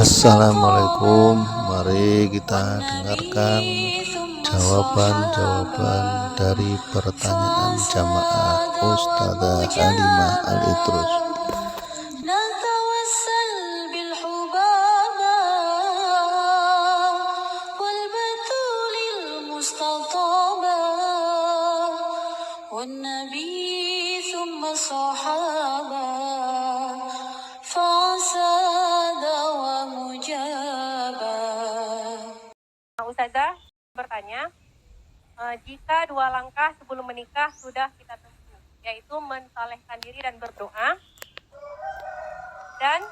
Assalamualaikum, mari kita dengarkan jawaban-jawaban dari pertanyaan jamaah Ustazah Halimah Al-Idrus. Ustazah bertanya, jika 2 langkah sebelum menikah sudah kita tempuh, yaitu mensalehkan diri dan berdoa, dan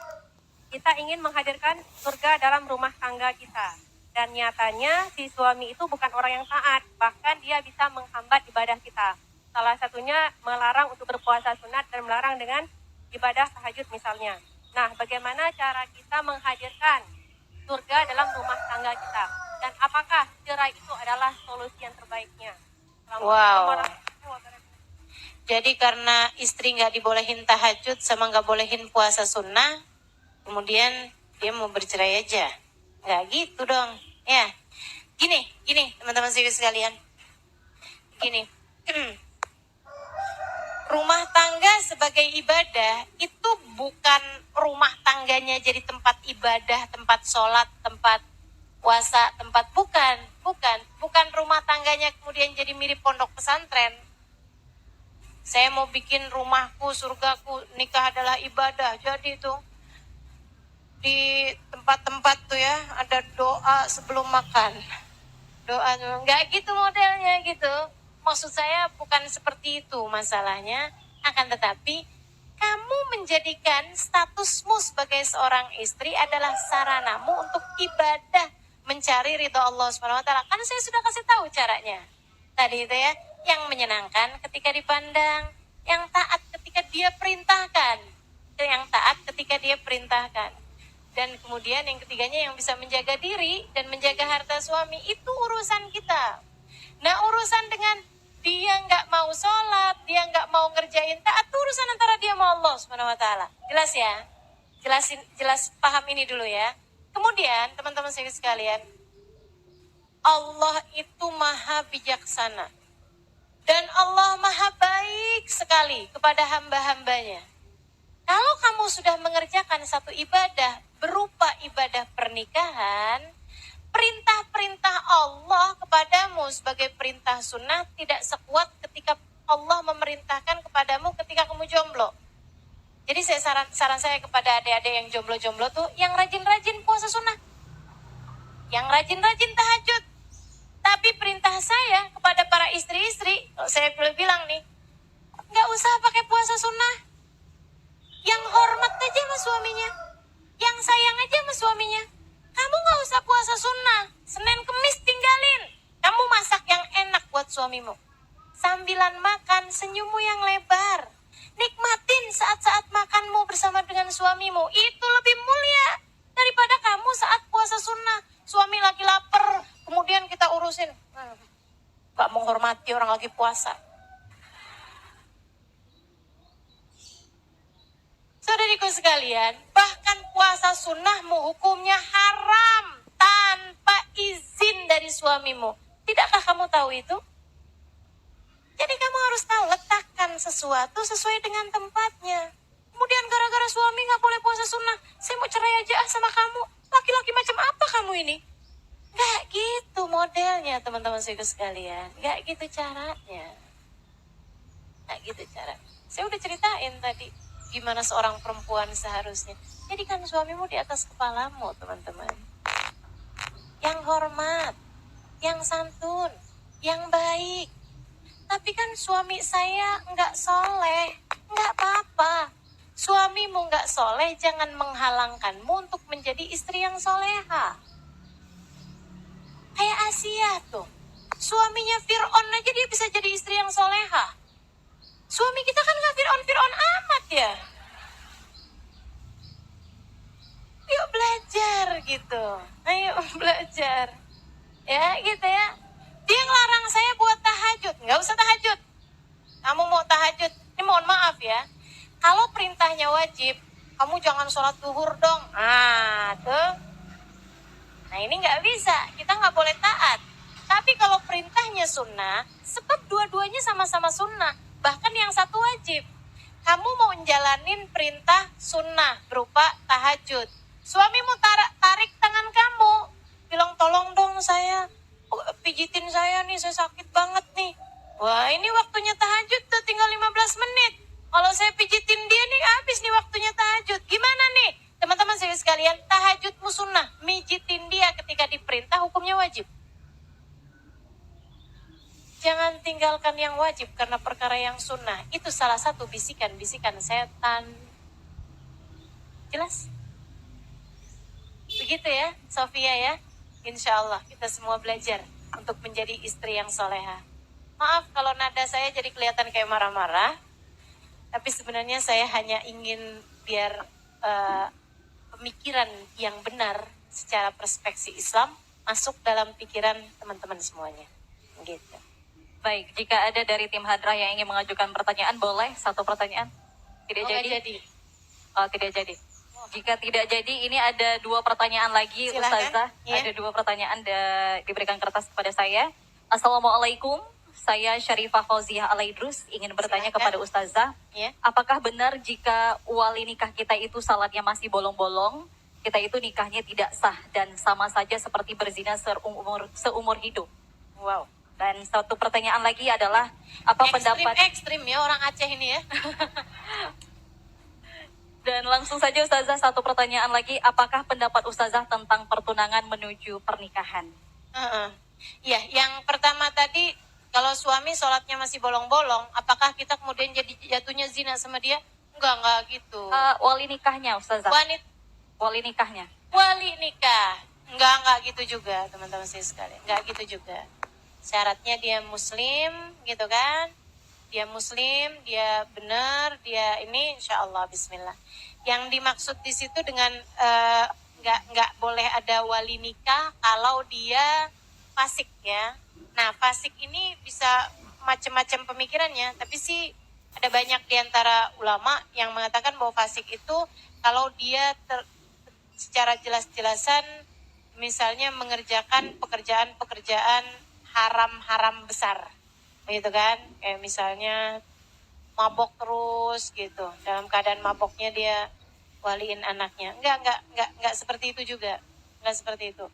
kita ingin menghadirkan surga dalam rumah tangga kita, dan nyatanya si suami itu bukan orang yang taat, bahkan dia bisa menghambat ibadah kita. Salah satunya melarang untuk berpuasa sunat dan melarang dengan ibadah tahajud misalnya. Nah, bagaimana cara kita menghadirkan surga dalam rumah tangga kita? Dan apakah cerai itu adalah solusi yang terbaiknya? Wow. Jadi karena istri nggak dibolehin tahajud sama nggak bolehin puasa sunnah, kemudian dia mau bercerai aja? Nggak gitu dong. Ya, gini teman-teman sekalian. Gini, rumah tangga sebagai ibadah itu bukan rumah tangganya jadi tempat ibadah, tempat sholat, tempat puasa, tempat bukan rumah tangganya kemudian jadi mirip pondok pesantren. Saya mau bikin rumahku, surgaku, nikah adalah ibadah. Jadi tuh di tempat-tempat tuh ya ada doa sebelum makan. Doa nggak gitu modelnya gitu. Maksud saya bukan seperti itu masalahnya. Akan tetapi kamu menjadikan statusmu sebagai seorang istri adalah saranamu untuk ibadah, mencari ridha Allah SWT. Kan saya sudah kasih tahu caranya tadi itu ya, yang menyenangkan ketika dipandang, yang taat ketika dia perintahkan, dan kemudian yang ketiganya yang bisa menjaga diri dan menjaga harta suami. Itu urusan kita. Nah, urusan dengan dia nggak mau sholat, dia nggak mau ngerjain taat, itu urusan antara dia sama Allah SWT. Jelas ya? Jelas paham ini dulu ya. Kemudian teman-teman sekalian, Allah itu maha bijaksana dan Allah maha baik sekali kepada hamba-hambanya. Kalau kamu sudah mengerjakan satu ibadah berupa ibadah pernikahan, perintah-perintah Allah kepadamu sebagai perintah sunnah tidak sekuat ketika Allah memerintahkan kepadamu ketika kamu jomblo. Jadi saran saya kepada adik-adik yang jomblo-jomblo tuh, yang rajin-rajin puasa sunnah, yang rajin-rajin tahajud. Tapi perintah saya kepada para istri-istri, saya bilang nih, nggak usah pakai puasa sunnah. Yang hormat aja sama suaminya, yang sayang aja sama suaminya. Kamu nggak usah puasa sunnah, Senin Kemis tinggalin. Kamu masak yang enak buat suamimu. Sambilan makan, senyummu yang lebar. Nikmatin saat-saat makanmu bersama dengan suamimu. Itu lebih mulia daripada kamu saat puasa sunnah. Suami lagi lapar, kemudian kita urusin. Gak menghormati orang lagi puasa. Saudariku sekalian, bahkan puasa sunnahmu hukumnya haram tanpa izin dari suamimu. Tidakkah kamu tahu itu? Jadi kamu harus tahu, letakkan sesuatu sesuai dengan tempatnya. Kemudian gara-gara suami gak boleh puasa sunnah, saya mau cerai aja sama kamu. Laki-laki macam apa kamu ini? Gak gitu modelnya teman-teman sekalian. Gak gitu caranya. Saya udah ceritain tadi gimana seorang perempuan seharusnya. Jadikan suamimu di atas kepalamu, teman-teman. Yang hormat, yang santun, yang baik. Tapi kan suami saya nggak soleh, nggak apa-apa. Suamimu nggak soleh, jangan menghalangkanmu untuk menjadi istri yang soleha. Kayak Asia tuh, suaminya Fir'aun aja dia bisa jadi istri yang soleha. Suami kita kan nggak Fir'aun amat ya. Yuk belajar gitu, ayo belajar, ya gitu ya. Dia ngelarang saya buat tahajud, nggak usah tahajud. Kamu mau tahajud, ini mohon maaf ya, Kalau perintahnya wajib, kamu jangan sholat zuhur dong. Tuh. Nah ini nggak bisa, kita nggak boleh taat. Tapi kalau perintahnya sunnah, sebab dua-duanya sama-sama sunnah. Bahkan yang satu wajib. Kamu mau menjalanin perintah sunnah berupa tahajud. Suamimu tarik tangan kamu. Bilang tolong dong saya, pijitin saya nih, saya sakit banget nih. Wah ini waktunya tahajud tuh tinggal 15 menit. Kalau saya pijitin dia nih habis nih waktunya tahajud. Gimana nih? Teman-teman saya sekalian, tahajudmu sunnah. Mijitin dia ketika diperintah hukumnya wajib. Jangan tinggalkan yang wajib karena perkara yang sunnah. Itu salah satu bisikan-bisikan setan. Jelas? Begitu ya, Sofia ya. Insya Allah kita semua belajar untuk menjadi istri yang soleha. Maaf kalau nada saya jadi kelihatan kayak marah-marah. Tapi sebenarnya saya hanya ingin biar pemikiran yang benar secara perspektif Islam masuk dalam pikiran teman-teman semuanya. Gitu. Baik, jika ada dari tim Hadrah yang ingin mengajukan pertanyaan, boleh satu pertanyaan? Tidak jadi? Oh, tidak jadi. Jika tidak jadi, ini ada 2 pertanyaan lagi, Silakan. Ustazah. Ya. Ada 2 pertanyaan diberikan kertas kepada saya. Assalamualaikum, saya Syarifah Fauziah Alaidrus, ingin bertanya Silakan. kepada Ustazah. Ya. Apakah benar jika wali nikah kita itu salatnya masih bolong-bolong, kita itu nikahnya tidak sah dan sama saja seperti berzina seumur hidup? Wow. Dan satu pertanyaan lagi adalah apa pendapat Ekstrim ya orang Aceh ini ya. dan langsung saja Ustazah satu pertanyaan lagi, apakah pendapat Ustazah tentang pertunangan menuju pernikahan? Ya, yang pertama tadi kalau suami sholatnya masih bolong-bolong, apakah kita kemudian jadi jatuhnya zina sama dia? Enggak gitu. Wali nikahnya Ustazah. Wali nikahnya. Wali nikah. Enggak gitu juga teman-teman saya sekalian. Enggak gitu juga. Syaratnya dia muslim gitu kan. Dia muslim, dia benar, dia ini insya Allah bismillah. Yang dimaksud di situ dengan enggak boleh ada wali nikah kalau dia fasik ya. Nah fasik ini bisa macam-macam pemikirannya. Tapi sih ada banyak diantara ulama yang mengatakan bahwa fasik itu kalau dia secara jelas-jelasan misalnya mengerjakan pekerjaan-pekerjaan haram-haram besar, gitu kan? Kayak misalnya mabok terus gitu. Dalam keadaan maboknya dia waliin anaknya. Enggak seperti itu juga. Enggak seperti itu.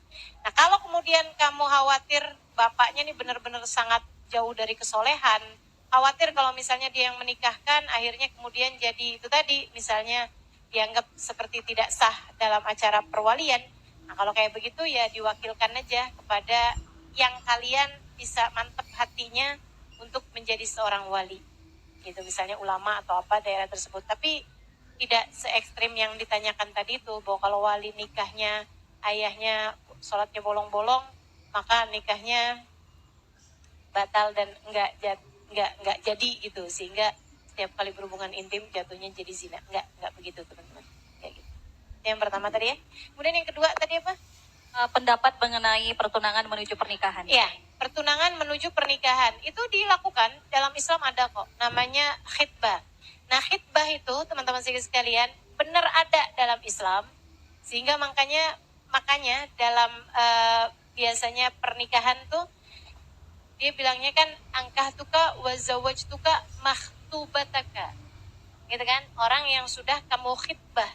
Nah, kalau kemudian kamu khawatir bapaknya nih benar-benar sangat jauh dari kesolehan, khawatir kalau misalnya dia yang menikahkan akhirnya kemudian jadi itu tadi, misalnya dianggap seperti tidak sah dalam acara perwalian. Nah, kalau kayak begitu ya diwakilkan aja kepada yang kalian bisa mantep hatinya untuk menjadi seorang wali. Gitu, misalnya ulama atau apa daerah tersebut. Tapi tidak se ekstrim yang ditanyakan tadi itu, bahwa kalau wali nikahnya ayahnya sholatnya bolong-bolong, maka nikahnya batal dan enggak jadi gitu, sehingga setiap kali berhubungan intim jatuhnya jadi zina. Enggak begitu teman-teman. Kayak gitu. Yang pertama tadi ya. Kemudian yang kedua tadi apa? Pendapat mengenai pertunangan menuju pernikahan. Ya, pertunangan menuju pernikahan itu dilakukan dalam Islam ada kok, namanya khitbah. Nah, khitbah itu teman-teman sekalian benar ada dalam Islam, sehingga makanya dalam biasanya pernikahan tuh dia bilangnya kan angkah tuka wazawaj tuka mahtubataka, gitu kan? Orang yang sudah kamu khitbah,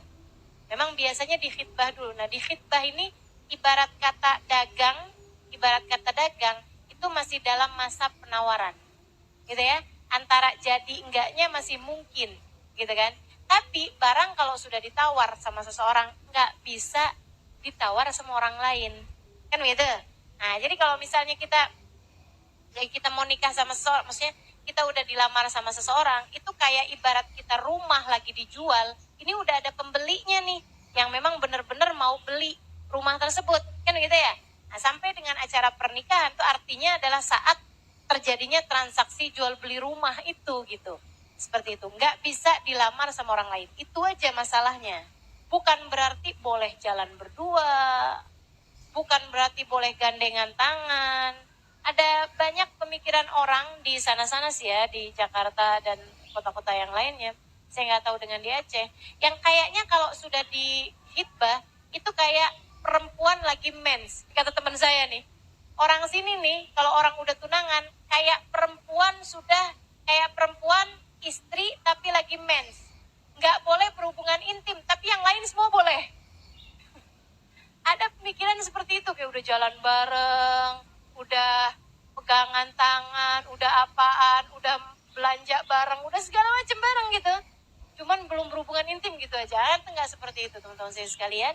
memang biasanya di khitbah dulu. Nah, di khitbah ini ibarat kata dagang itu masih dalam masa penawaran, gitu ya. Antara jadi enggaknya masih mungkin, gitu kan. Tapi barang kalau sudah ditawar sama seseorang, nggak bisa ditawar sama orang lain, kan gitu. Nah, jadi kalau misalnya kita mau nikah sama seseorang, maksudnya kita udah dilamar sama seseorang, itu kayak ibarat kita rumah lagi dijual, ini udah ada pembelinya nih, yang memang benar-benar mau beli rumah tersebut, kan gitu ya. Nah, sampai dengan acara pernikahan itu artinya adalah saat terjadinya transaksi jual beli rumah itu gitu. Seperti itu, nggak bisa dilamar sama orang lain. Itu aja masalahnya. Bukan berarti boleh jalan berdua, bukan berarti boleh gandengan tangan. Ada banyak pemikiran orang di sana-sana sih ya, di Jakarta dan kota-kota yang lainnya. saya nggak tahu dengan di Aceh, yang kayaknya kalau sudah di hitbah itu kayak perempuan lagi mens, kata teman saya nih. Orang sini nih, kalau orang udah tunangan, kayak perempuan istri tapi lagi mens. Nggak boleh berhubungan intim, tapi yang lain semua boleh. Ada pemikiran seperti itu, kayak udah jalan bareng, udah pegangan tangan, udah apaan, udah belanja bareng, udah segala macam bareng gitu. Cuman belum berhubungan intim gitu aja. Nggak seperti itu teman-teman saya sekalian.